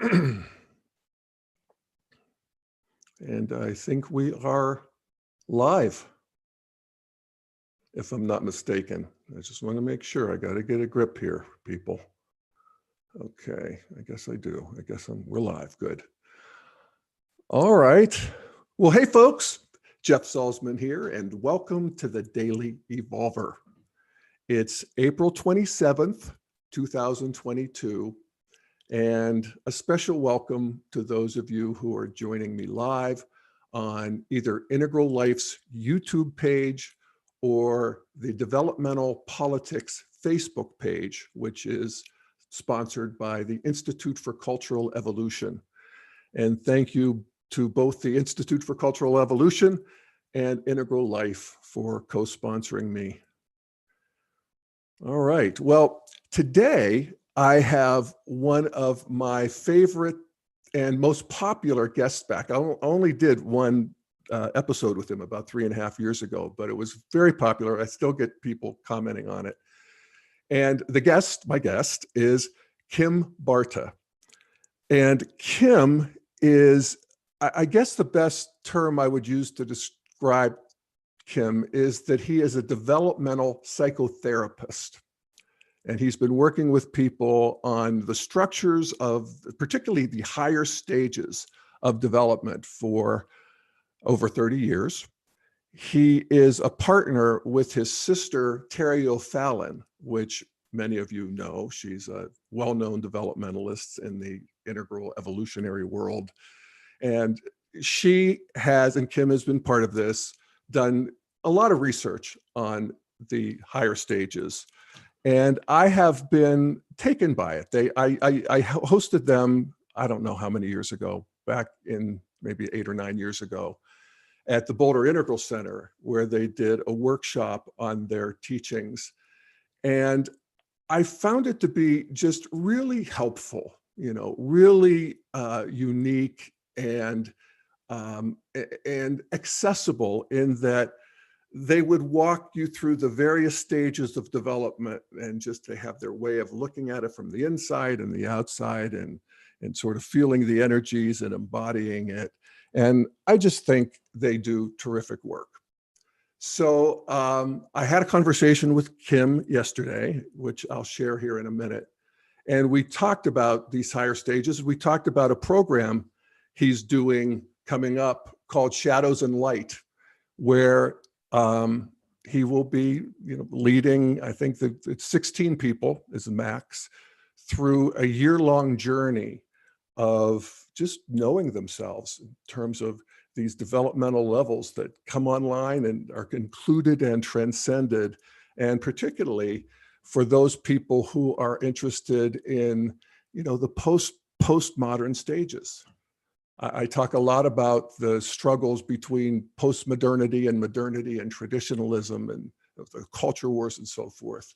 And I think we are live, if I'm not mistaken. I just want to make sure. I got to get a grip here, people. Okay, I guess I do. I guess we're live. Good. All right. Well, hey, folks. Jeff Salzman here, and welcome to the Daily Evolver. It's April 27th, 2022. And a special welcome to those of you who are joining me live on either Integral Life's YouTube page or the Developmental Politics Facebook page, which is sponsored by the Institute for Cultural Evolution. And thank you to both the Institute for Cultural Evolution and Integral Life for co-sponsoring me. All right, well, today, I have one of my favorite and most popular guests back. I only did one episode with him about 3.5 years ago, but it was very popular. I still get people commenting on it. And my guest is Kim Barta. And Kim is, I guess the best term I would use to describe Kim is that he is a developmental psychotherapist. And he's been working with people on the structures of particularly the higher stages of development for over 30 years. He is a partner with his sister, Terry O'Fallon, which many of you know. She's a well-known developmentalist in the integral evolutionary world. And she has, and Kim has been part of this, done a lot of research on the higher stages. And I have been taken by it. I hosted them, I don't know how many years ago, back in maybe 8 or 9 years ago, at the Boulder Integral Center, where they did a workshop on their teachings. And I found it to be just really helpful, really unique and accessible in that they would walk you through the various stages of development and just to have their way of looking at it from the inside and the outside and sort of feeling the energies and embodying it. And I just think they do terrific work. So I had a conversation with Kim yesterday, which I'll share here in a minute. And we talked about these higher stages. We talked about a program he's doing coming up called Shadows and Light, where he will be, leading, I think that it's 16 people is the max, through a year-long journey of just knowing themselves in terms of these developmental levels that come online and are included and transcended, and particularly for those people who are interested in, the postmodern stages. I talk a lot about the struggles between postmodernity and modernity and traditionalism and the culture wars and so forth.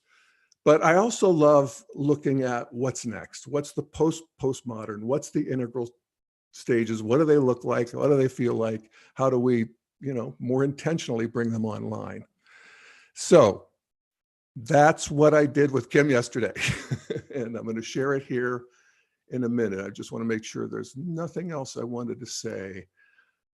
But I also love looking at what's next. What's the postmodern? What's the integral stages? What do they look like? What do they feel like? How do we, more intentionally bring them online? So that's what I did with Kim yesterday. And I'm going to share it here in a minute. I just want to make sure there's nothing else I wanted to say.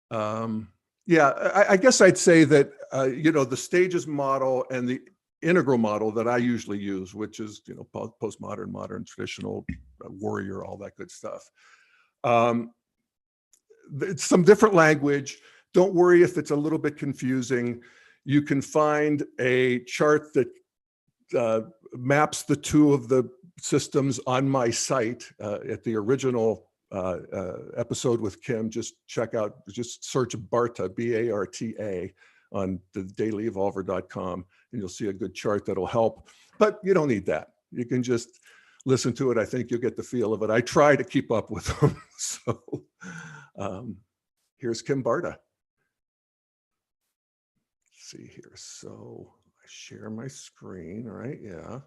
I guess I'd say that, the stages model and the integral model that I usually use, which is, postmodern, modern, traditional, warrior, all that good stuff. It's some different language. Don't worry if it's a little bit confusing. You can find a chart that maps the two of the systems on my site at the original episode with Kim. Just search Barta, B-A-R-T-A, on the dailyevolver.com, and you'll see a good chart that'll help. But you don't need that. You can just listen to it. I think you'll get the feel of it. I try to keep up with them. So here's Kim Barta. Let's see here. So I share my screen, right? Yeah.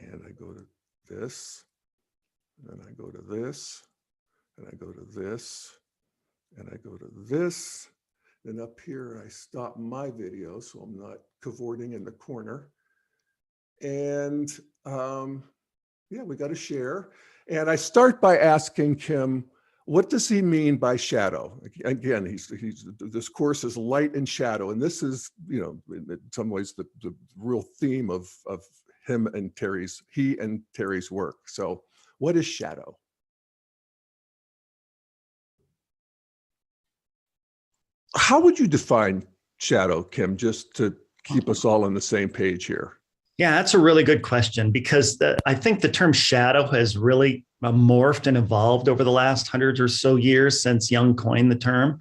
And I go to this, and I go to this, and I go to this, and I go to this. Then up here, I stop my video so I'm not cavorting in the corner. And we got to share. And I start by asking Kim, what does he mean by shadow? Again, this course is light and shadow. And this is, in some ways the real theme of he and Terry's work. So what is shadow? How would you define shadow, Kim, just to keep us all on the same page here? Yeah, that's a really good question, because I think the term shadow has really morphed and evolved over the last 100 or so years since Jung coined the term.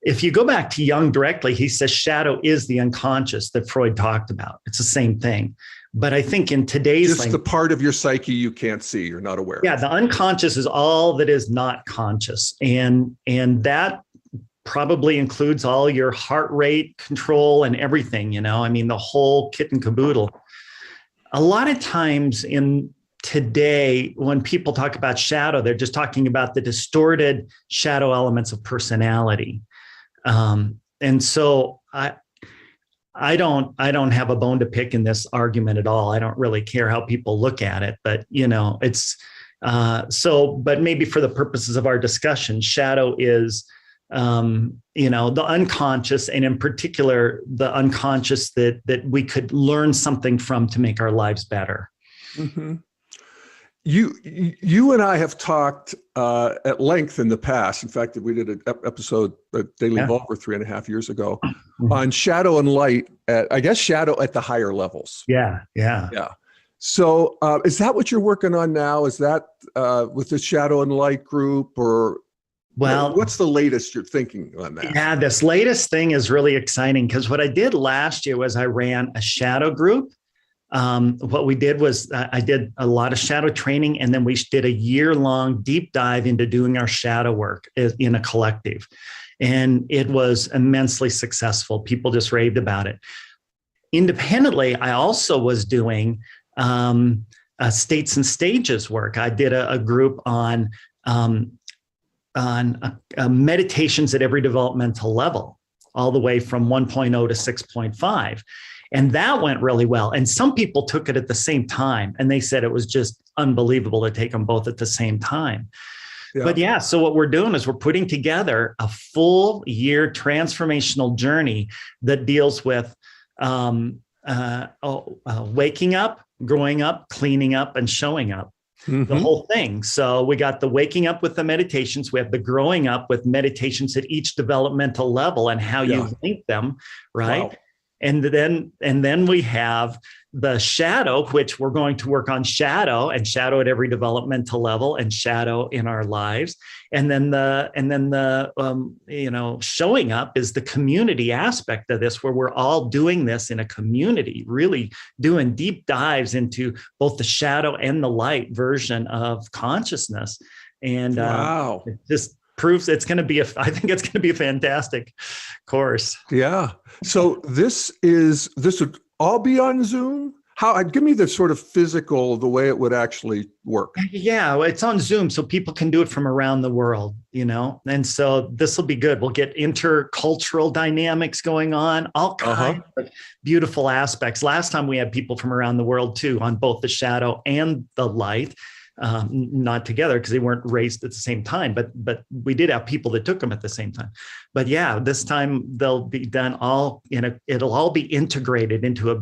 If you go back to Jung directly, he says shadow is the unconscious that Freud talked about. It's the same thing. But I think in today's just the part of your psyche you can't see, you're not aware. Yeah, the unconscious is all that is not conscious. And that probably includes all your heart rate control and everything, I mean, the whole kit and caboodle. A lot of times in today, when people talk about shadow, they're just talking about the distorted shadow elements of personality. And so I don't have a bone to pick in this argument at all. I don't really care how people look at it, but it's but maybe for the purposes of our discussion, shadow is the unconscious, and in particular, the unconscious that we could learn something from to make our lives better. Mm-hmm. You and I have talked at length in the past. In fact, we did an episode at Daily Volver 3.5 years ago on shadow and light. I guess shadow at the higher levels. Yeah. So is that what you're working on now? Is that with the shadow and light group, or? Well, what's the latest you're thinking on that? Yeah, this latest thing is really exciting, because what I did last year was I ran a shadow group. What we did was I did a lot of shadow training, and then we did a year-long deep dive into doing our shadow work in a collective. And it was immensely successful. People just raved about it. Independently, I also was doing states and stages work. I did a group on meditations at every developmental level, all the way from 1.0 to 6.5. And that went really well. And some people took it at the same time, and they said it was just unbelievable to take them both at the same time. Yeah. But so what we're doing is we're putting together a full year transformational journey that deals with waking up, growing up, cleaning up, and showing up. Mm-hmm. The whole thing. So we got the waking up with the meditations. We have the growing up with meditations at each developmental level and how you link them, right? Wow. And then we have the shadow, which we're going to work on shadow at every developmental level, and shadow in our lives. And then the showing up is the community aspect of this, where we're all doing this in a community, really doing deep dives into both the shadow and the light version of consciousness. And wow. It just proves I think it's going to be a fantastic course. Yeah. So this would all be on Zoom? Give me the sort of physical, the way it would actually work. Yeah, it's on Zoom, so people can do it from around the world, and so this will be good. We'll get intercultural dynamics going on, all kinds of beautiful aspects. Last time we had people from around the world too, on both the shadow and the light. Not together because they weren't raised at the same time, but we did have people that took them at the same time. But this time they'll be done it'll all be integrated into a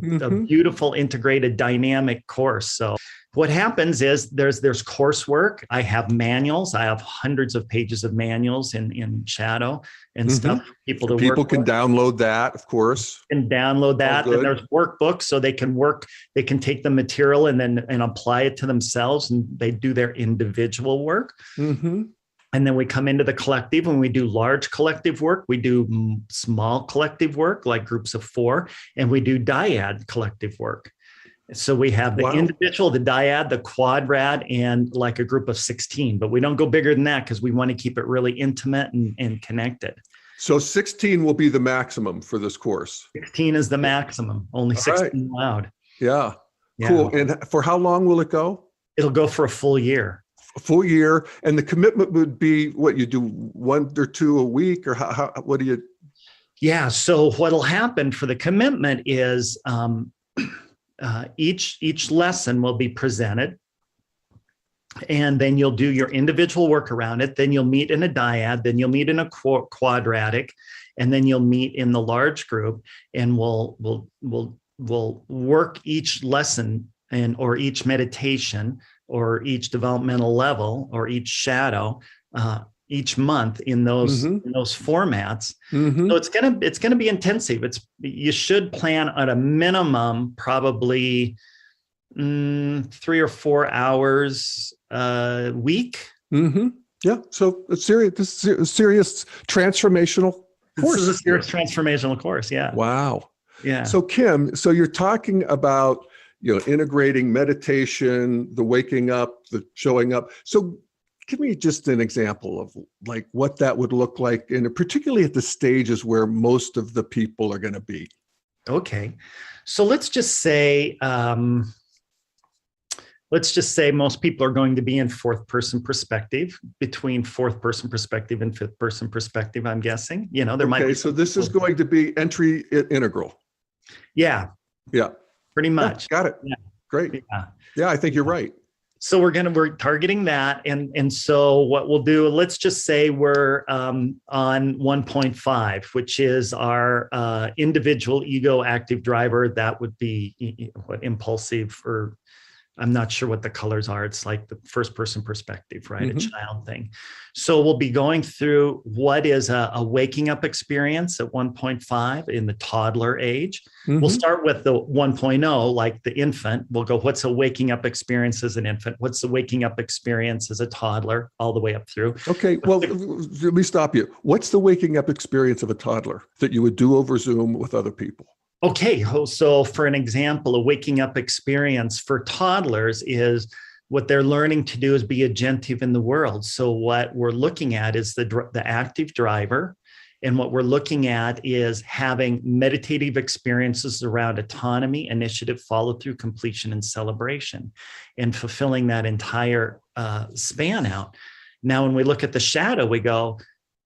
beautiful integrated dynamic course. So what happens is there's coursework. I have manuals. I have hundreds of pages of manuals in shadow and stuff. People can download that, of course. And download that. And there's workbooks, so they can take the material and apply it to themselves, and they do their individual work. Mm-hmm. And then we come into the collective, and we do large collective work. We do small collective work, like groups of 4, and we do dyad collective work. So we have the individual, the dyad, the quadrad, and like a group of 16, but we don't go bigger than that because we want to keep it really intimate and connected. So 16 will be the maximum for this course. 16 is the maximum, only 16 allowed. Yeah, cool. And for how long will it go? It'll go for a full year. A full year. And the commitment would be what you do, 1 or 2 a week, or what do you? Yeah. So what'll happen for the commitment is, each lesson will be presented, And then you'll do your individual work around it. Then you'll meet in a dyad, then you'll meet in a quadratic, and then you'll meet in the large group, and we'll work each lesson or each meditation or each developmental level or each shadow each month in those formats. So it's gonna be intensive. You should plan at a minimum probably 3 or 4 hours a week. Yeah. So it's serious. This is a serious transformational course. This is a serious transformational course. Yeah. Wow. Yeah. So Kim, so you're talking about, integrating meditation, the waking up, the showing up. So give me just an example of like what that would look like, and particularly at the stages where most of the people are going to be. Okay. So let's just say most people are going to be in fourth person perspective, between fourth person perspective and fifth person perspective, I'm guessing. There might be. So this is going to be entry integral. Yeah. Yeah. Pretty much. Yeah, got it. Yeah. Great. Yeah, I think you're right. So we're targeting that. And so what we'll do, let's just say we're on 1.5, which is our individual ego active driver. That would be impulsive, or I'm not sure what the colors are. It's like the first person perspective, right? A child thing. So we'll be going through what is a waking up experience at 1.5 in the toddler age. We'll start with the 1.0, like the infant. We'll go, what's a waking up experience as an infant? What's the waking up experience as a toddler, all the way up through? Okay, well, let me stop you. What's the waking up experience of a toddler that you would do over Zoom with other people? Okay, so for an example, a waking up experience for toddlers is what they're learning to do is be agentive in the world. So what we're looking at is the active driver, and what we're looking at is having meditative experiences around autonomy, initiative, follow through, completion, and celebration, and fulfilling that entire span out. Now, when we look at the shadow, we go,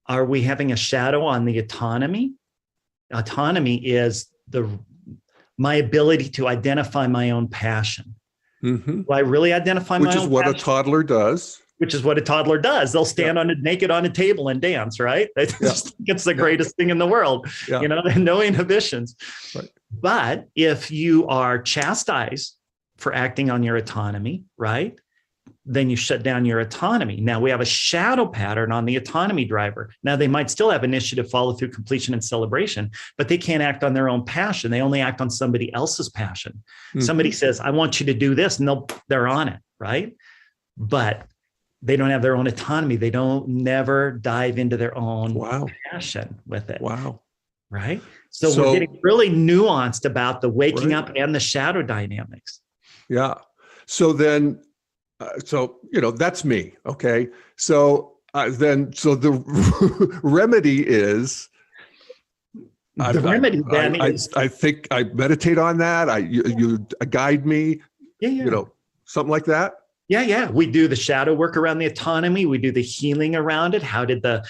are we having a shadow on the autonomy? Autonomy is my ability to identify my own passion. Do I really identify my own passion? Which is what a toddler does. Which is what a toddler does. They'll stand naked on a table and dance, right? It's the greatest thing in the world. No inhibitions. Right. But if you are chastised for acting on your autonomy, right, then you shut down your autonomy. Now we have a shadow pattern on the autonomy driver. Now they might still have initiative, follow through, completion, and celebration, but they can't act on their own passion. They only act on somebody else's passion. Somebody says, I want you to do this, and they're on it, right? But they don't have their own autonomy. They never dive into their own passion with it. Wow. Right? So we're getting really nuanced about the waking up and the shadow dynamics. Yeah. So then, that's me. Okay. So the remedy is, I think I meditate on that. You guide me, something like that. Yeah. We do the shadow work around the autonomy. We do the healing around it. How did the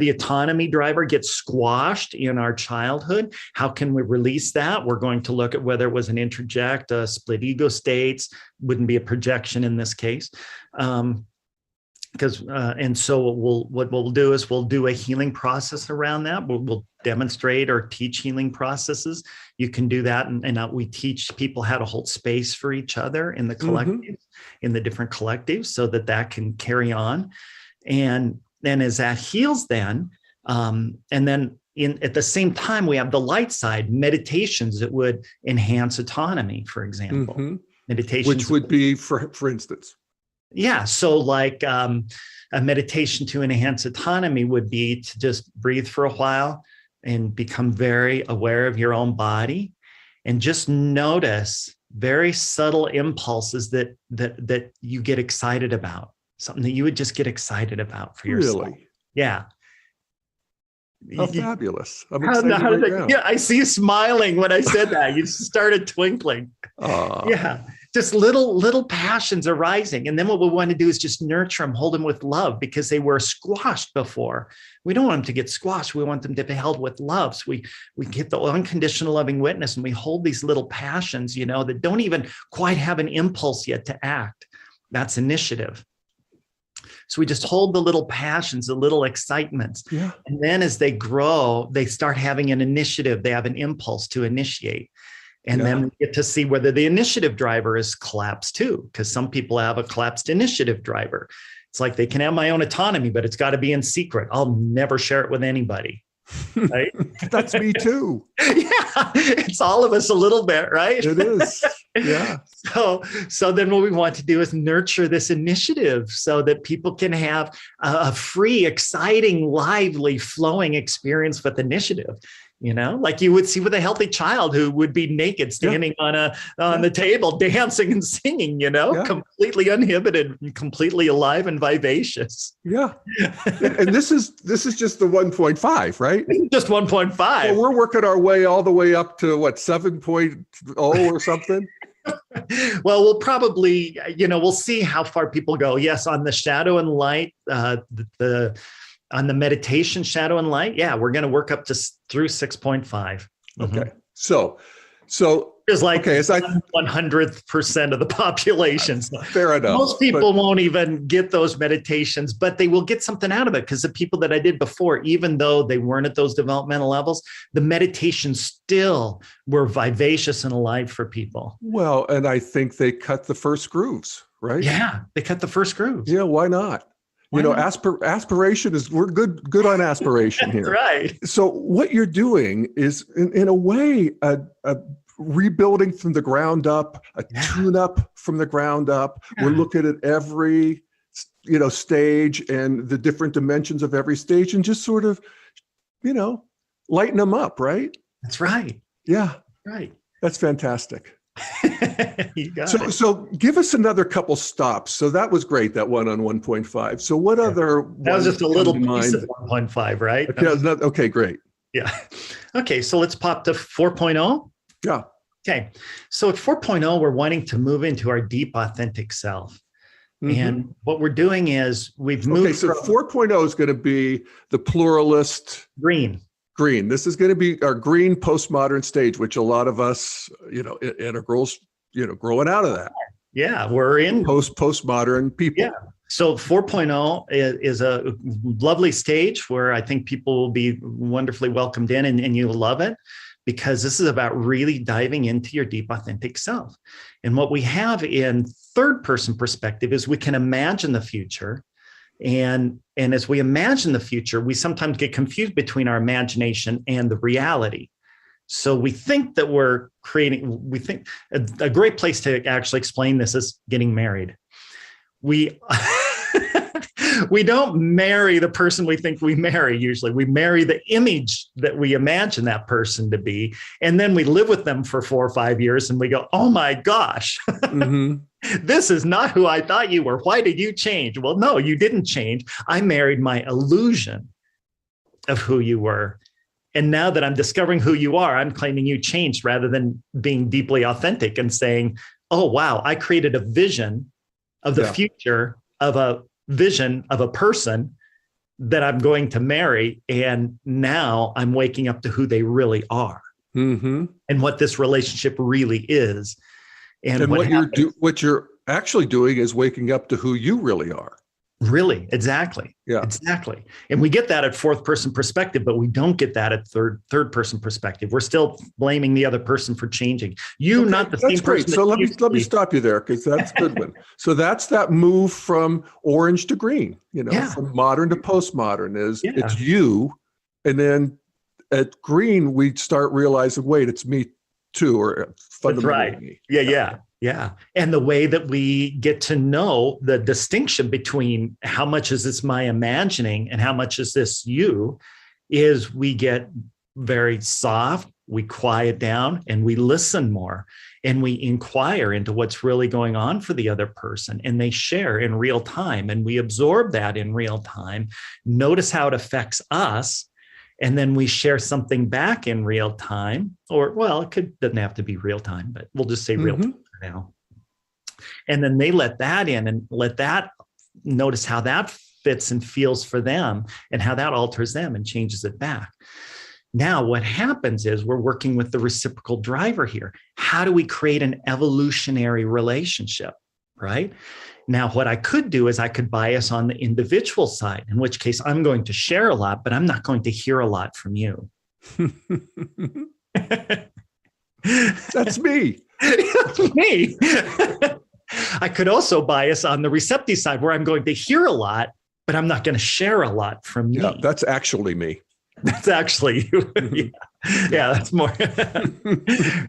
autonomy driver get squashed in our childhood? How can we release that? We're going to look at whether it was an introject, split ego states, wouldn't be a projection in this case. So what we'll do is we'll do a healing process around that. We'll demonstrate or teach healing processes. You can do that. And we teach people how to hold space for each other in the collective, in the different collectives, so that can carry on. And then as that heals and then at the same time, we have the light side, meditations that would enhance autonomy, for example. Meditations. Which would be, for instance? Yeah. So like a meditation to enhance autonomy would be to just breathe for a while and become very aware of your own body, and just notice very subtle impulses that you get excited about, something that you would just get excited about for yourself. Really? Yeah. How fabulous. I see you smiling when I said that. You started twinkling. Yeah. Just little passions arising. And then what we want to do is just nurture them, hold them with love, because they were squashed before. We don't want them to get squashed. We want them to be held with love. So we get the unconditional loving witness, and we hold these little passions, that don't even quite have an impulse yet to act. That's initiative. So we just hold the little passions, the little excitements. Yeah. And then as they grow, they start having an initiative. They have an impulse to initiate. And then we get to see whether the initiative driver is collapsed too, because some people have a collapsed initiative driver. It's like they can have my own autonomy, but it's got to be in secret. I'll never share it with anybody. Right? That's me too. Yeah, it's all of us a little bit, right? It is. Yeah. So then what we want to do is nurture this initiative so that people can have a free, exciting, lively, flowing experience with initiative. Like you would see with a healthy child who would be naked, standing on the table, dancing and singing, completely uninhibited, completely alive and vivacious. Yeah. And this is just the 1.5, right? Just 1.5. Well, we're working our way all the way up to what, 7.0 or something? Well, we'll probably, we'll see how far people go. Yes, on the shadow and light, on the meditation, shadow and light, we're going to work up to through 6.5. Okay. So it's like okay, 100% of the population. So fair enough. Most people won't even get those meditations, but they will get something out of it, because the people that I did before, even though they weren't at those developmental levels, the meditations still were vivacious and alive for people. Well, and I think they cut the first grooves, right? Yeah, they cut the first grooves. Yeah, why not? Aspiration is, we're good on aspiration here. Right. So what you're doing is in a way, a rebuilding from the ground up, a tune up from the ground up. Yeah. We're looking at every, stage and the different dimensions of every stage, and just sort of, lighten them up. Right. That's right. Yeah. Right. That's fantastic. You got it. So give us another couple stops. So that was great, that one on 1.5. So what other? That was just a little piece of 1.5, right? Okay, great. Yeah. Okay, so let's pop to 4.0. Yeah. Okay, so at 4.0, we're wanting to move into our deep, authentic self. Mm-hmm. And what we're doing is we've moved. Okay, so 4.0 is going to be the pluralist. Green. This is going to be our green postmodern stage, which a lot of us, and our girls, growing out of that. Yeah, we're in postmodern people. Yeah. So 4.0 is a lovely stage where I think people will be wonderfully welcomed in, and you'll love it, because this is about really diving into your deep, authentic self. And what we have in third person perspective is we can imagine the future. And as we imagine the future, we sometimes get confused between our imagination and the reality. So we think that we think a great place to actually explain this is getting married. We don't marry the person we think we marry. Usually we marry the image that we imagine that person to be. And then we live with them for 4 or 5 years and we go, oh my gosh, this is not who I thought you were. Why did you change? Well, no, you didn't change. I married my illusion of who you were. And now that I'm discovering who you are, I'm claiming you changed, rather than being deeply authentic and saying, oh, wow, I created a vision of the future, of a vision of a person that I'm going to marry. And now I'm waking up to who they really are, and what this relationship really is. And what you're actually doing is waking up to who you really are. Really, exactly. Yeah, exactly. And we get that at fourth person perspective, but we don't get that at third person perspective. We're still blaming the other person for changing. Not the same person. That's great. So let me stop you there, because that's a good one. So that's that move from orange to green. From modern to postmodern it's you, and then at green we start realizing, wait, it's me too, or fundamentally me. Yeah. And the way that we get to know the distinction between how much is this my imagining and how much is this you is we get very soft, we quiet down, and we listen more, and we inquire into what's really going on for the other person, and they share in real time, and we absorb that in real time, notice how it affects us. And then we share something back in real time, or, well, doesn't have to be real time, but we'll just say real time for now. And then they let that in and notice how that fits and feels for them, and how that alters them and changes it back. Now, what happens is we're working with the reciprocal driver here. How do we create an evolutionary relationship? right? Now, what I could do is I could bias on the individual side, in which case I'm going to share a lot, but I'm not going to hear a lot from you. That's me. That's me. I could also bias on the receptive side where I'm going to hear a lot, but I'm not going to share a lot from me. Yeah, that's actually me. That's actually you. Yeah, that's more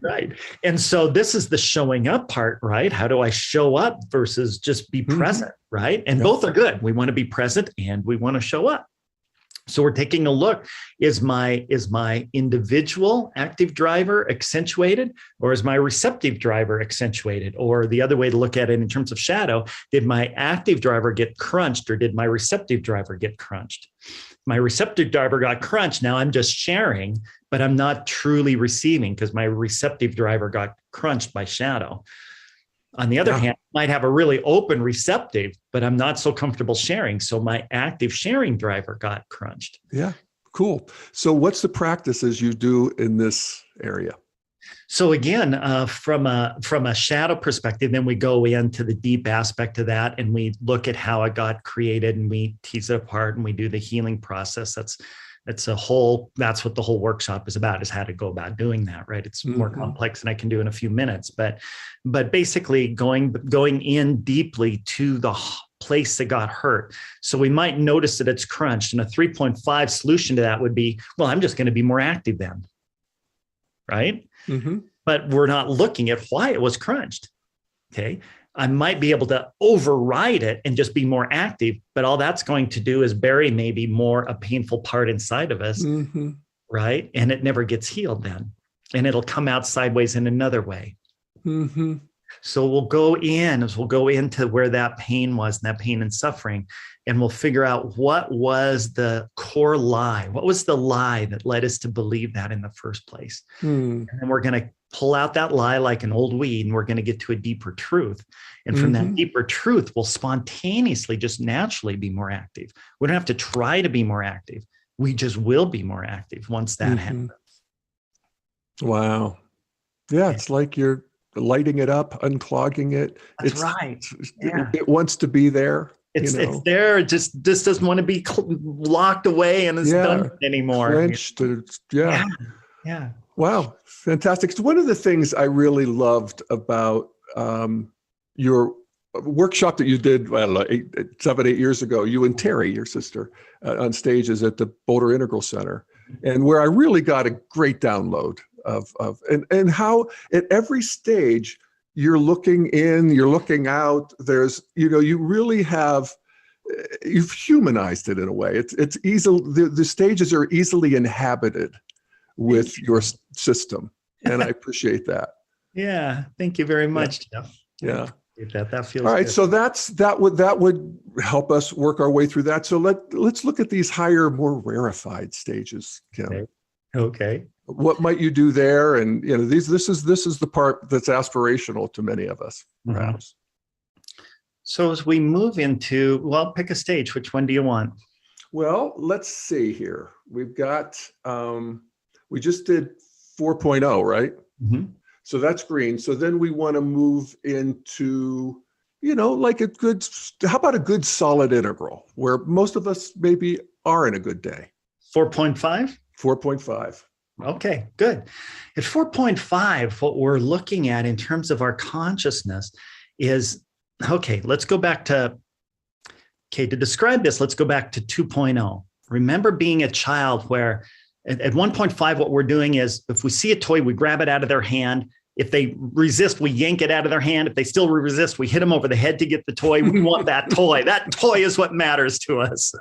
right. And so this is the showing up part, right? How do I show up versus just be present, right? And both are good. We want to be present and we want to show up. So we're taking a look, is my individual active driver accentuated, or is my receptive driver accentuated? Or the other way to look at it in terms of shadow, did my active driver get crunched or did my receptive driver get crunched? My receptive driver got crunched. Now I'm just sharing, but I'm not truly receiving because my receptive driver got crunched by shadow. On the other hand, I might have a really open receptive, but I'm not so comfortable sharing. So my active sharing driver got crunched. Yeah, cool. So what's the practices you do in this area? So again, from a shadow perspective, then we go into the deep aspect of that and we look at how it got created and we tease it apart and we do the healing process. That's what the whole workshop is about, is how to go about doing that, right? It's more complex than I can do in a few minutes, but basically going in deeply to the place that got hurt. So we might notice that it's crunched, and a 3.5 solution to that would be, well, I'm just going to be more active then, right? But we're not looking at why it was crunched. Okay. I might be able to override it and just be more active, but all that's going to do is bury maybe more a painful part inside of us, right? And it never gets healed then, and it'll come out sideways in another way. So we'll go into where that pain was, and that pain and suffering, and we'll figure out what was the core lie. What was the lie that led us to believe that in the first place? And then we're going to pull out that lie like an old weed, and we're going to get to a deeper truth. And from that deeper truth, we'll spontaneously, just naturally be more active. We don't have to try to be more active. We just will be more active once that happens. Wow. Yeah, it's like you're lighting it up, unclogging it. That's right. It wants to be there. It's there. It just doesn't want to be locked away and it's done anymore. Clenched. Yeah. Wow. Fantastic. So one of the things I really loved about your workshop that you did, 7, 8 years ago, you and Terry, your sister, on stages at the Boulder Integral Center, and where I really got a great download of and how at every stage you're looking in, you're looking out. There's, you really have, you've humanized it in a way. It's easy. The stages are easily inhabited with your system, and I appreciate that. Yeah, thank you very much, Jeff. Yeah, that feels all right. good. So that would help us work our way through that. So let's look at these higher, more rarefied stages, Kim. Okay. What might you do there? And this is the part that's aspirational to many of us, perhaps. So as we move into, pick a stage. Which one do you want? Well, let's see here. We've got, we just did 4.0, right? So that's green. So then we want to move into, like how about a good solid integral where most of us maybe are in a good day? 4.5? 4.5. Okay, good. At 4.5, what we're looking at in terms of our consciousness is, let's go back to, to describe this, let's go back to 2.0. Remember being a child where at 1.5, what we're doing is if we see a toy, we grab it out of their hand. If they resist, we yank it out of their hand. If they still resist, we hit them over the head to get the toy. We want that toy. That toy is what matters to us.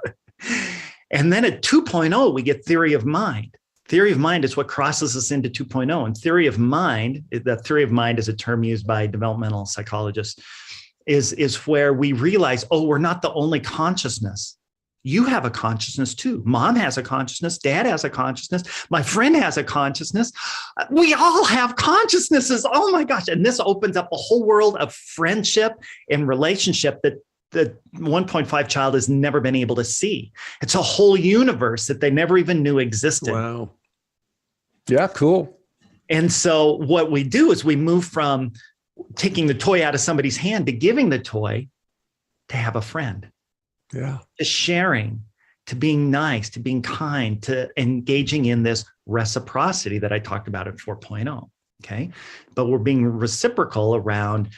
And then at 2.0, we get theory of mind. Theory of mind is what crosses us into 2.0. And theory of mind is a term used by developmental psychologists, is where we realize, we're not the only consciousness. You have a consciousness too. Mom has a consciousness. Dad has a consciousness. My friend has a consciousness. We all have consciousnesses. Oh my gosh. And this opens up a whole world of friendship and relationship that the 1.5 child has never been able to see. It's a whole universe that they never even knew existed. Wow. Yeah, cool. And so what we do is we move from taking the toy out of somebody's hand to giving the toy to have a friend. Yeah. To sharing, to being nice, to being kind, to engaging in this reciprocity that I talked about at 4.0. Okay. But we're being reciprocal around,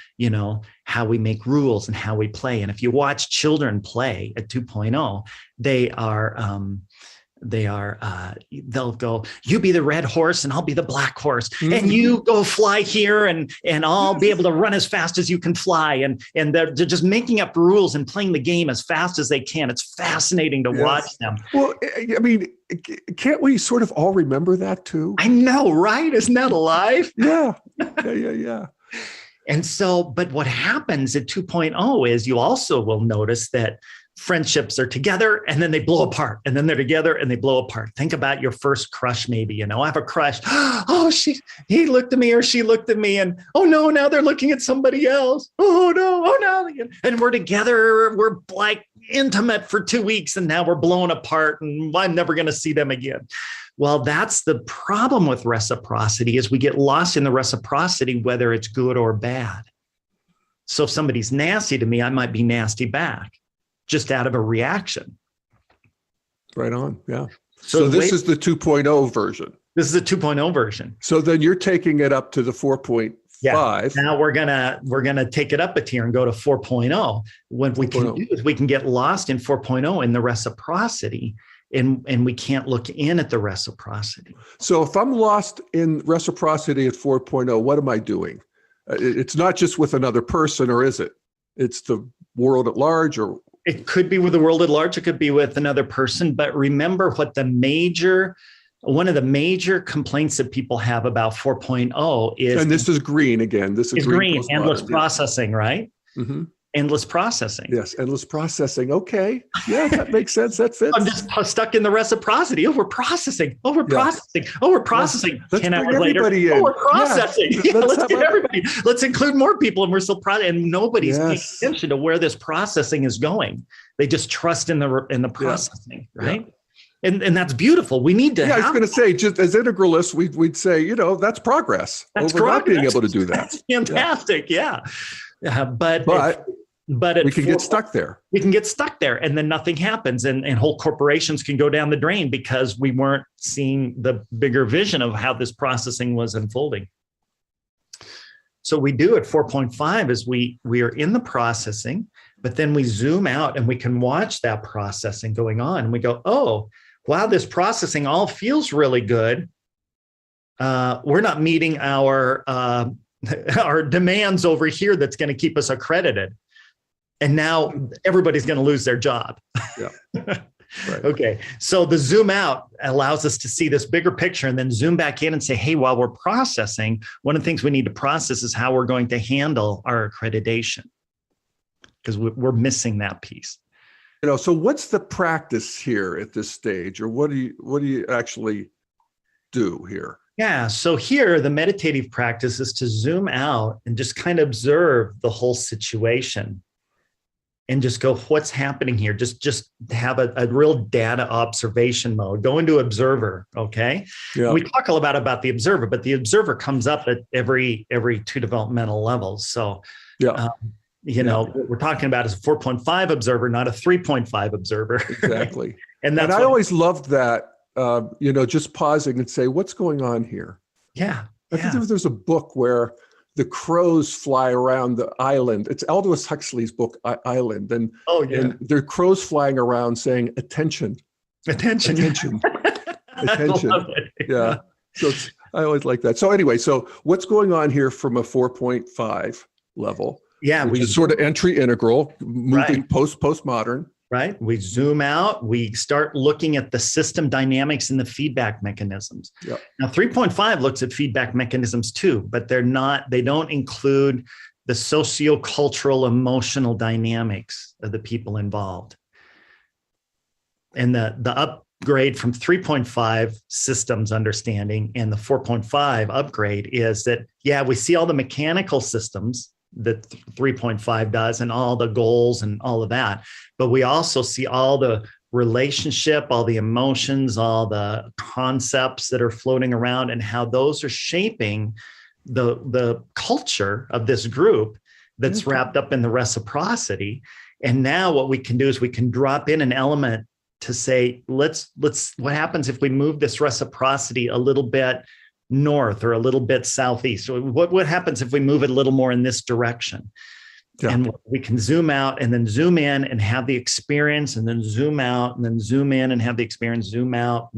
how we make rules and how we play. And if you watch children play at 2.0, they'll go, you be the red horse and I'll be the black horse. Mm-hmm. And you go fly here and I'll be able to run as fast as you can fly. And they're just making up rules and playing the game as fast as they can. It's fascinating to watch them. Well, I mean, can't we sort of all remember that too? I know, right? Isn't that alive? Yeah. And so, but what happens at 2.0 is you also will notice that friendships are together and then they blow apart, and then they're together and they blow apart. Think about your first crush, maybe, I have a crush. Oh, he looked at me or she looked at me, and oh no, now they're looking at somebody else. Oh no. And we're together, we're like intimate for 2 weeks, and now we're blown apart and I'm never going to see them again. Well, that's the problem with reciprocity, is we get lost in the reciprocity, whether it's good or bad. So if somebody's nasty to me, I might be nasty back, just out of a reaction. Right on. Yeah. So this is the 2.0 version. This is the 2.0 version. So then you're taking it up to the 4.5. Yeah. Now we're gonna take it up a tier and go to 4.0. What we can do is we can get lost in 4.0 in the reciprocity, and we can't look in at the reciprocity. So if I'm lost in reciprocity at 4.0, what am I doing? It's not just with another person, or is it? It's the world at large, or it could be with the world at large. It could be with another person. But remember what one of the major complaints that people have about 4.0 is, and this is green again. This is green, endless processing, right? Mm-hmm. Endless processing. Yes, endless processing. Okay. Yeah, that makes sense. That fits. I'm just stuck in the reciprocity. Oh, we're processing. Oh, we're processing. Oh, we're processing. Let's 10 hours later. Oh, we're processing. Yeah, let's get everybody. Let's include more people, and we're still processing. And nobody's paying attention to where this processing is going. They just trust in the processing, right? Yeah. And that's beautiful. We need to. Yeah, I was going to say, just as integralists, we'd say, that's progress. That's over not being able to do that. That's fantastic. Yeah. But we can get stuck there. We can get stuck there, and then nothing happens, and whole corporations can go down the drain because we weren't seeing the bigger vision of how this processing was unfolding. So we do at 4.5 is we are in the processing, but then we zoom out and we can watch that processing going on, and we go, oh, wow, this processing all feels really good. We're not meeting our demands over here that's going to keep us accredited. And now everybody's going to lose their job. Yeah. Right. Okay. So the zoom out allows us to see this bigger picture, and then zoom back in and say, hey, while we're processing, one of the things we need to process is how we're going to handle our accreditation, because we're missing that piece. So what's the practice here at this stage, or what do you actually do here? Yeah. So here, the meditative practice is to zoom out and just kind of observe the whole situation and just go, what's happening here? Just have a real data observation mode. Go into observer. Okay. Yeah. We talk a lot about the observer, but the observer comes up at every 2 developmental levels. So, what we're talking about is a 4.5 observer, not a 3.5 observer. Exactly. and I always loved that. Just pausing and say, what's going on here? Yeah. I think there's a book where the crows fly around the island. It's Aldous Huxley's book, Island. And, and there are crows flying around saying, attention. Attention. Attention. Yeah. So I always like that. So anyway, so what's going on here from a 4.5 level? Yeah. Which is sort of entry integral, moving postmodern. Right? We zoom out, we start looking at the system dynamics and the feedback mechanisms. Yep. Now, 3.5 looks at feedback mechanisms too, but they don't include the socio-cultural, emotional dynamics of the people involved. And the upgrade from 3.5 systems understanding and the 4.5 upgrade is that, we see all the mechanical systems that 3.5 does and all the goals and all of that. But we also see all the relationship, all the emotions, all the concepts that are floating around and how those are shaping the culture of this group that's wrapped up in the reciprocity. And now what we can do is we can drop in an element to say, let's what happens if we move this reciprocity a little bit north or a little bit southeast? So what happens if we move it a little more in this direction? Yeah. And we can zoom out and then zoom in and have the experience, and then zoom out and then zoom in and have the experience, zoom out,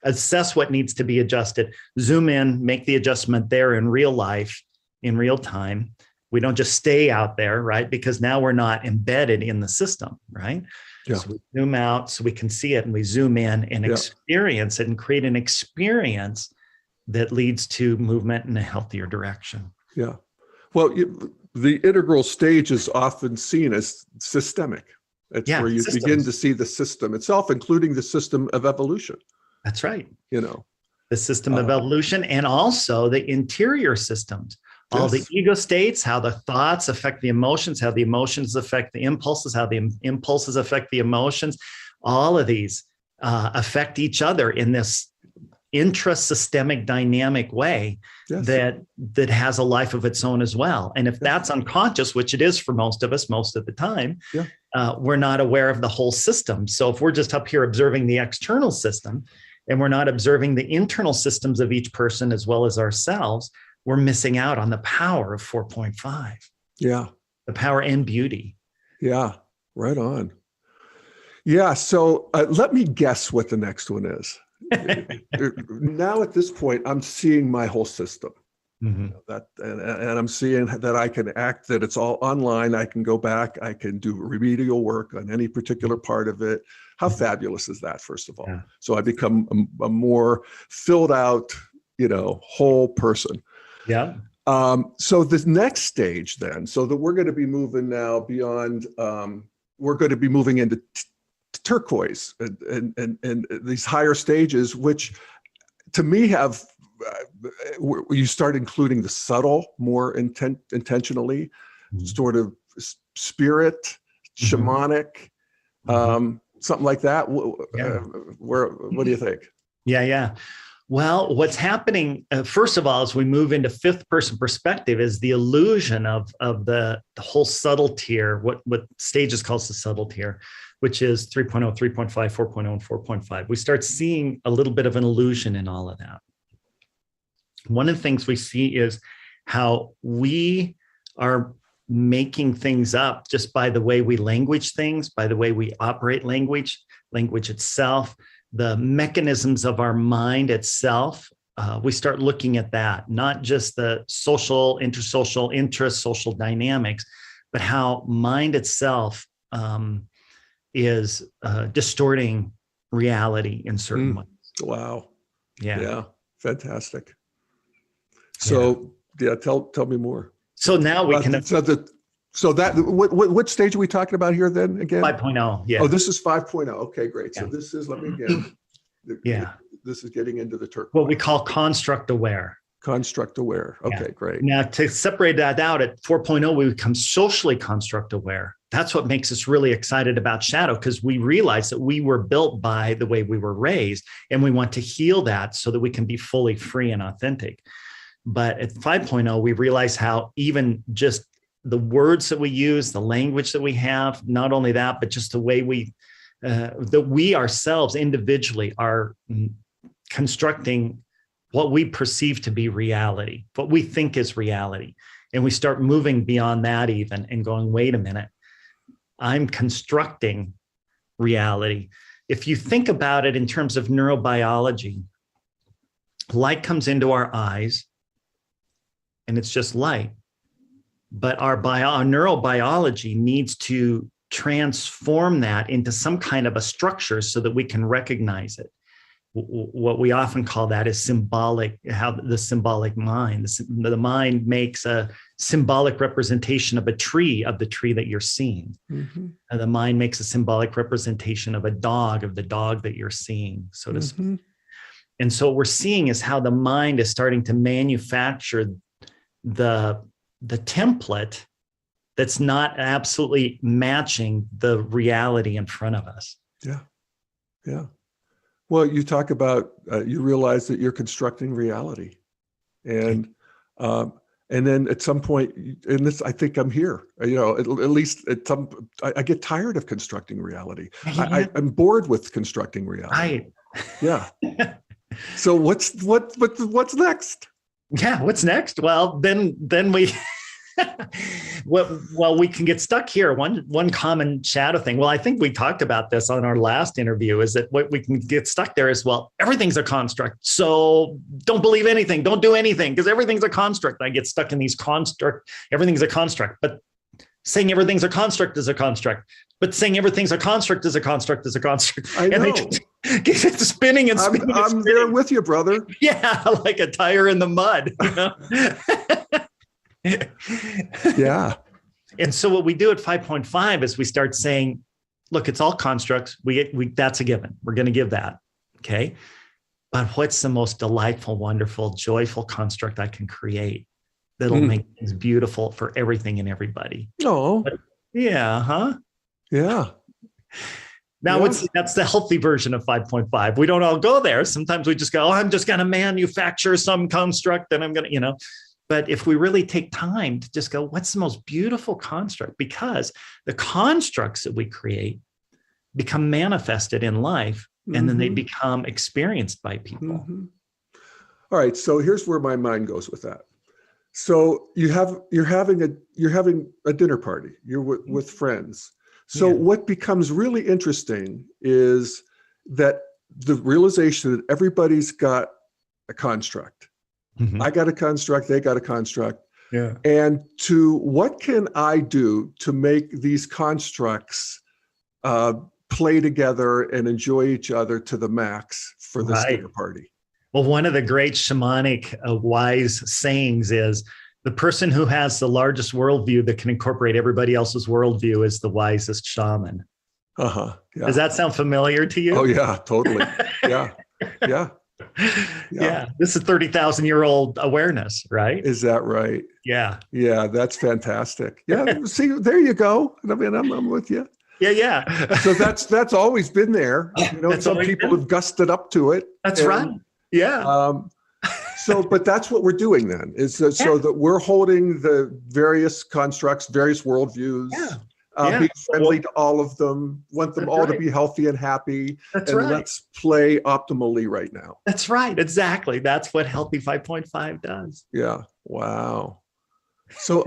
assess what needs to be adjusted, zoom in, make the adjustment there in real life, in real time. We don't just stay out there, right? Because now we're not embedded in the system, right? Yeah. So we zoom out so we can see it, and we zoom in and experience it and create an experience that leads to movement in a healthier direction. Yeah. Well, the integral stage is often seen as systemic. It's where you begin to see the system itself, including the system of evolution. That's right. You know, the system of evolution, and also the interior systems. All the ego states, how the thoughts affect the emotions, how the emotions affect the impulses, how the impulses affect the emotions. All of these affect each other in this intrasystemic dynamic way that has a life of its own as well. And if that's unconscious, which it is for most of us most of the time, we're not aware of the whole system. So if we're just up here observing the external system and we're not observing the internal systems of each person as well as ourselves, we're missing out on the power of 4.5. Yeah. The power and beauty. Yeah. Right on. Yeah. So let me guess what the next one is. Now at this point, I'm seeing my whole system. Mm-hmm. And I'm seeing that I can act, that it's all online. I can go back. I can do remedial work on any particular part of it. How fabulous is that, first of all? Yeah. So I become a more filled out, whole person. Yeah. So this next stage then, so that we're going to be moving now beyond, we're going to be moving into turquoise and these higher stages, which to me have, you start including the subtle more intentionally, sort of spirit, shamanic, something like that. What do you think? Yeah. Well, what's happening, first of all, as we move into fifth person perspective, is the illusion of the whole subtle tier, what Stages calls the subtle tier, which is 3.0, 3.5, 4.0, and 4.5. We start seeing a little bit of an illusion in all of that. One of the things we see is how we are making things up just by the way we language things, by the way we operate language itself, the mechanisms of our mind itself. We start looking at that, not just the social, intersocial, intrasocial dynamics, but how mind itself is distorting reality in certain ways. Wow. Yeah. Fantastic. So tell me more. So now we can. What stage are we talking about here then again? 5.0. Yeah. Oh, this is 5.0. Okay, great. So this is, let me again. This is getting into the turquoise. What we call construct aware. Construct aware. Okay, great. Now to separate that out at 4.0, we become socially construct aware. That's what makes us really excited about shadow, because we realize that we were built by the way we were raised, and we want to heal that so that we can be fully free and authentic. But at 5.0, we realize how even just the words that we use, the language that we have, not only that, but just the way that we ourselves individually are constructing what we perceive to be reality, what we think is reality. And we start moving beyond that even and going, wait a minute, I'm constructing reality. If you think about it in terms of neurobiology, light comes into our eyes and it's just light. But our neurobiology needs to transform that into some kind of a structure so that we can recognize it. What we often call that is symbolic, how the symbolic mind. The mind makes a symbolic representation of a tree, of the tree that you're seeing. Mm-hmm. And the mind makes a symbolic representation of the dog that you're seeing, so to speak. And so what we're seeing is how the mind is starting to manufacture the template that's not absolutely matching the reality in front of us. Yeah. Well, you talk about, you realize that you're constructing reality. And And then at some point, and this, I think I'm here, at least at I get tired of constructing reality. I'm bored with constructing reality. Right. Yeah. So what's next? Yeah. What's next? Well, then we, well, we can get stuck here. One common shadow thing. Well, I think we talked about this on our last interview, is that what we can get stuck there is, well, everything's a construct. So don't believe anything. Don't do anything, because everything's a construct. I get stuck in these construct. Everything's a construct, but saying everything's a construct is a construct. But saying everything's a construct is a construct is a construct. I know. And they get spinning and spinning. I'm there with you, brother. Yeah, like a tire in the mud. Yeah. And so what we do at 5.5 is we start saying, look, it's all constructs. That's a given. We're going to give that. Okay. But what's the most delightful, wonderful, joyful construct I can create that'll make things beautiful for everything and everybody? Oh, yeah. Huh? Yeah. Now that's the healthy version of 5.5. We don't all go there. Sometimes we just go, I'm just going to manufacture some construct and I'm going to, But if we really take time to just go, what's the most beautiful construct? Because the constructs that we create become manifested in life, and then they become experienced by people. All right. So here's where my mind goes with that. So you're having a dinner party. You're with friends. So what becomes really interesting is that the realization that everybody's got a construct. I got a construct, they got a construct. Yeah. And what can I do to make these constructs play together and enjoy each other to the max for this dinner party? Well, one of the great shamanic wise sayings is, the person who has the largest worldview that can incorporate everybody else's worldview is the wisest shaman. Yeah. Does that sound familiar to you? Oh, yeah, totally. Yeah. Yeah. This is 30,000-year-old awareness, right? Is that right? Yeah. Yeah, that's fantastic. Yeah. See, there you go. I mean, I'm with you. Yeah. So that's always been there. Some people have gusted up to it. That's right. Yeah. But that's what we're doing then, so that we're holding the various constructs, various worldviews, being friendly to all of them, want them all to be healthy and happy. That's right. Let's play optimally right now. That's right. Exactly. That's what Healthy 5.5 does. Yeah. Wow. So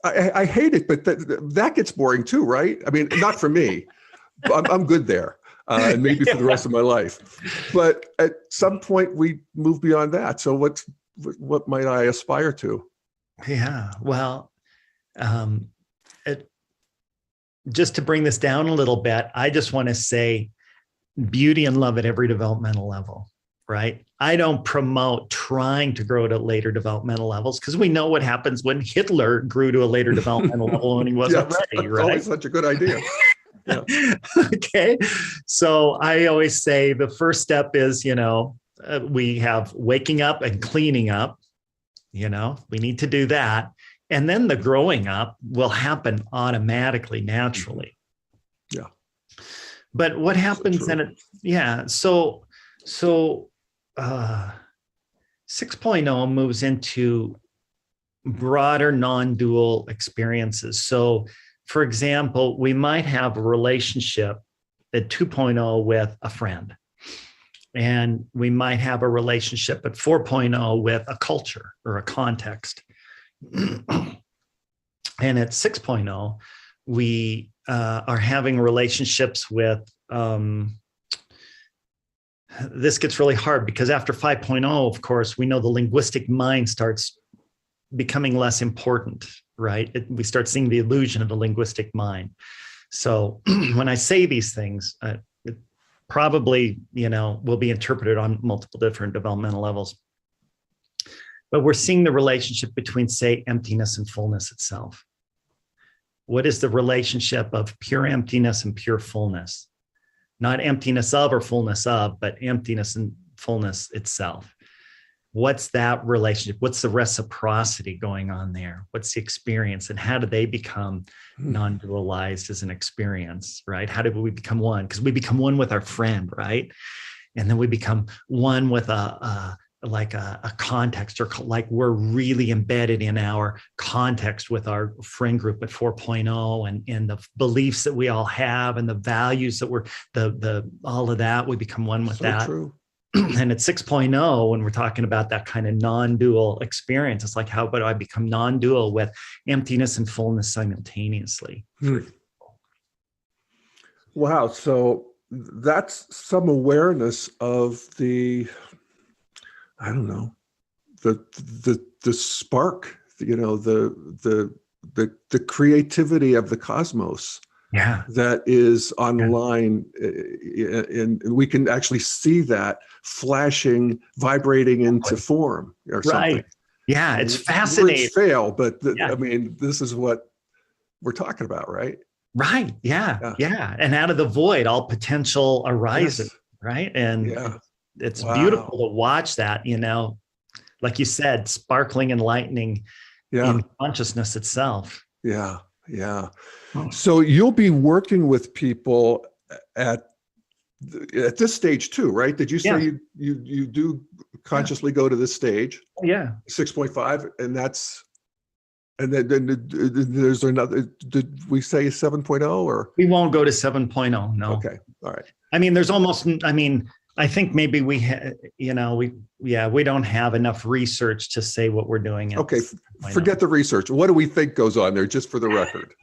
I hate it, but that gets boring too, right? I mean, not for me. I'm good there. And maybe for the rest of my life. But at some point we move beyond that. So what might I aspire to? Yeah, well, just to bring this down a little bit, I just want to say beauty and love at every developmental level, right? I don't promote trying to grow to later developmental levels, because we know what happens when Hitler grew to a later developmental level when he wasn't ready, right? Always such a good idea. Yeah. Okay. So I always say the first step is, we have waking up and cleaning up, we need to do that. And then the growing up will happen automatically, naturally. Yeah. But what happens then? So 6.0 moves into broader non-dual experiences. So for example, we might have a relationship at 2.0 with a friend, and we might have a relationship at 4.0 with a culture or a context. And at 6.0, we are having relationships with, this gets really hard, because after 5.0, of course, we know the linguistic mind starts becoming less important, right? We start seeing the illusion of the linguistic mind. So when I say these things, it probably, will be interpreted on multiple different developmental levels. But we're seeing the relationship between, say, emptiness and fullness itself. What is the relationship of pure emptiness and pure fullness? Not emptiness of or fullness of, but emptiness and fullness itself. What's that relationship? What's the reciprocity going on there? What's the experience? And how do they become non-dualized as an experience, right? How do we become one? Because we become one with our friend, right? And then we become one with a a context, or like we're really embedded in our context with our friend group at 4.0, and the beliefs that we all have and the values that we're the all of that, we become one with So that. true. And at 6.0, when we're talking about that kind of non-dual experience, it's like, how about I become non-dual with emptiness and fullness simultaneously? Wow. So that's some awareness of the, I don't know, the spark, the creativity of the cosmos. Yeah. That is online, and we can actually see that flashing, vibrating into form or something. Right. Yeah, it's Words fascinating. fail, but Yeah. I mean, this is what we're talking about, right? Right. Yeah. Yeah. And out of the void, all potential arises. Yes. Right. And Yeah. it's Wow. beautiful to watch that, like you said, sparkling and lightning Yeah. in consciousness itself. Yeah. Yeah. So you'll be working with people at this stage too, right? Did you say you do consciously go to this stage? Yeah. 6.5, and then there's another. Did we say 7.0 or? We won't go to 7.0. No. Okay. All right. I mean, I think maybe we don't have enough research to say what we're doing. Okay. Forget the research. What do we think goes on there, just for the record?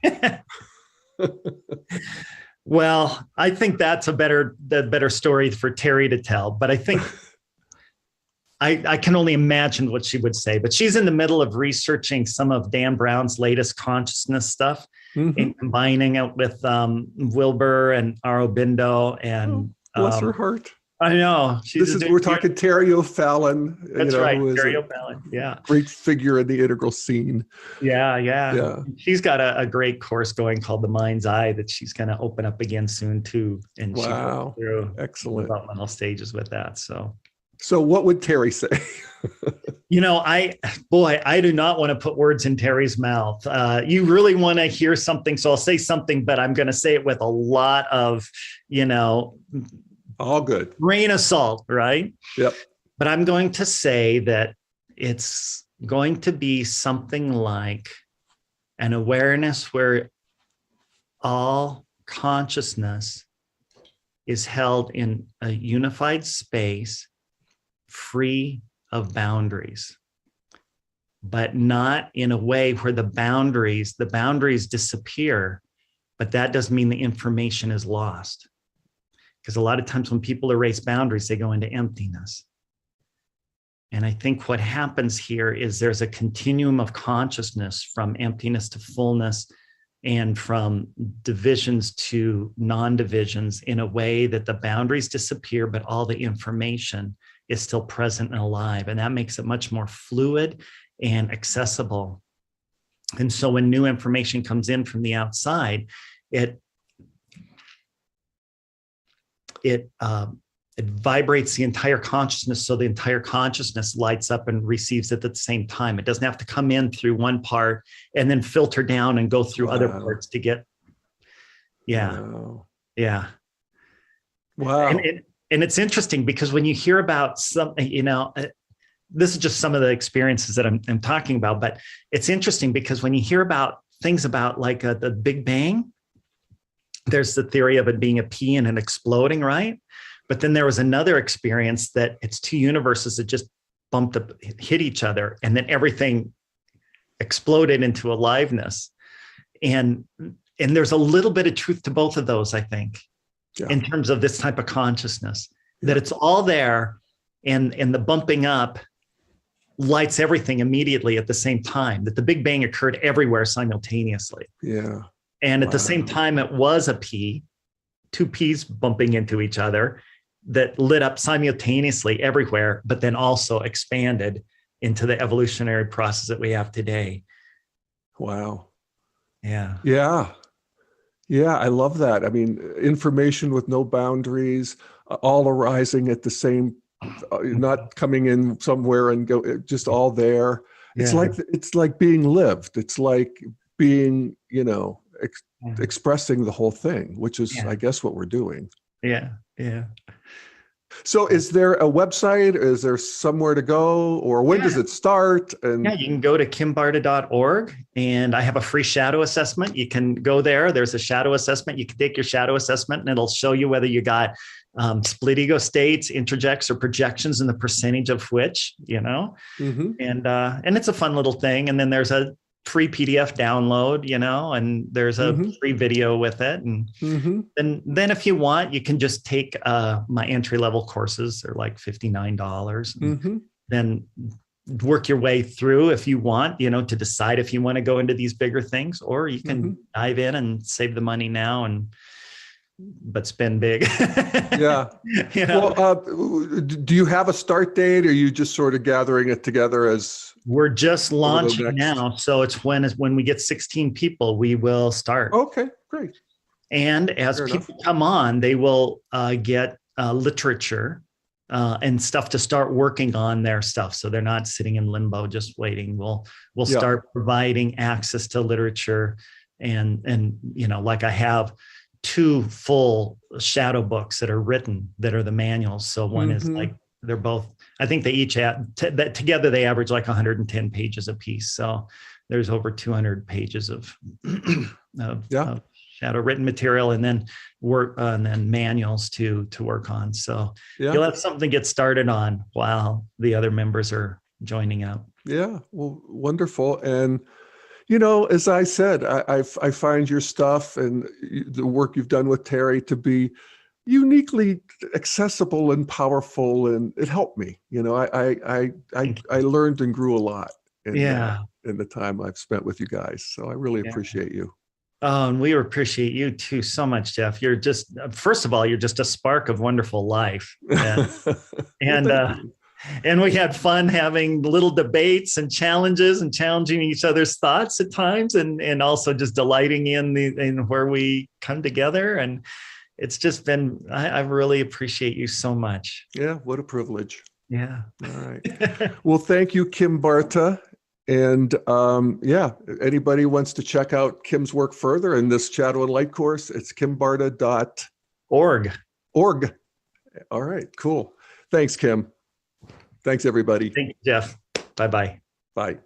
Well, I think that's the better story for Terry to tell. But I think I can only imagine what she would say. But she's in the middle of researching some of Dan Brown's latest consciousness stuff, and combining it with Wilbur and Aurobindo. And bless her heart. I know. We're talking Terry O'Fallon. That's right. Who is Terry O'Fallon. Yeah. Great figure in the integral scene. Yeah. She's got a great course going called The Mind's Eye that she's going to open up again soon too. And she goes through excellent developmental stages with that. So what would Terry say? I do not want to put words in Terry's mouth. You really want to hear something. So I'll say something, but I'm going to say it with a lot of, all good grain of salt, right? Yep. But I'm going to say that it's going to be something like an awareness where all consciousness is held in a unified space, free of boundaries, but not in a way where the boundaries disappear, but that doesn't mean the information is lost. Because a lot of times when people erase boundaries, they go into emptiness. And I think what happens here is there's a continuum of consciousness from emptiness to fullness, and from divisions to non-divisions, in a way that the boundaries disappear, but all the information is still present and alive. And that makes it much more fluid and accessible. And so when new information comes in from the outside, it vibrates the entire consciousness, so the entire consciousness lights up and receives it at the same time. It doesn't have to come in through one part and then filter down and go through other parts to get. Wow. And it's interesting because when you hear about something, this is just some of the experiences that I'm talking about, but it's interesting because when you hear about things about like the Big Bang, there's the theory of it being a pea and it exploding, right? But then there was another experience that it's two universes that just hit each other, and then everything exploded into aliveness. And there's a little bit of truth to both of those, I think, in terms of this type of consciousness, that it's all there, and the bumping up lights everything immediately at the same time, that the Big Bang occurred everywhere simultaneously. And at the same time, it was a pea, two peas bumping into each other, that lit up simultaneously everywhere, but then also expanded into the evolutionary process that we have today. Wow. Yeah. I love that. I mean, information with no boundaries, all arising at the same, not coming in somewhere and go, just all there. It's like being lived. It's like being, expressing the whole thing, which is, I guess, what we're doing. Yeah. So is there a website? Is there somewhere to go, or when does it start? And Yeah, you can go to kimbarta.org, and I have a free shadow assessment. You can go there. There's a shadow assessment. You can take your shadow assessment, and it'll show you whether you got split ego states, interjects, or projections, and the percentage of which, Mhm. and it's a fun little thing. And then there's a free PDF download, and there's a Mhm. free video with it. And Mhm. then if you want, you can just take my entry level courses. They're like $59. And Mhm. then work your way through if you want, to decide if you want to go into these bigger things, or you can Mhm. dive in and save the money now but spend big. Yeah. you know, Well, do you have a start date? Or are you just sort of gathering it together as we're just over the launching next? now. So it's when we get 16 people, we will start. Okay, great. And as Fair enough. people come on, they will get literature and stuff to start working on their stuff. So they're not sitting in limbo just waiting. We'll Yeah. start providing access to literature, and like I have 2 full shadow books that are written that are the manuals. So one is Mhm. like they're both. I think they each that together they average like 110 pages a piece. So there's over 200 pages of Yeah. of shadow written material, and then work and then manuals to work on. So Yeah. you'll have something to get started on while the other members are joining up. Yeah. Well, wonderful. And as I said, I find your stuff and the work you've done with Terry to be uniquely accessible and powerful, and it helped me. I learned and grew a lot Yeah. in the time I've spent with you guys. So I really Yeah. appreciate you. Oh, and we appreciate you too so much, Jeff. You're just, first of all, you're just a spark of wonderful life. And, Well, and, thank uh, you. and we had fun having little debates and challenges and challenging each other's thoughts at times, and also just delighting in where we come together. And it's just been, I really appreciate you so much. Yeah, what a privilege. Yeah. All right. Well, thank you, Kim Barta. And anybody wants to check out Kim's work further in this Shadow and Light course, it's kimbarta.org. Org. All right, cool. Thanks, Kim. Thanks, everybody. Thank you, Jeff. Bye-bye. Bye.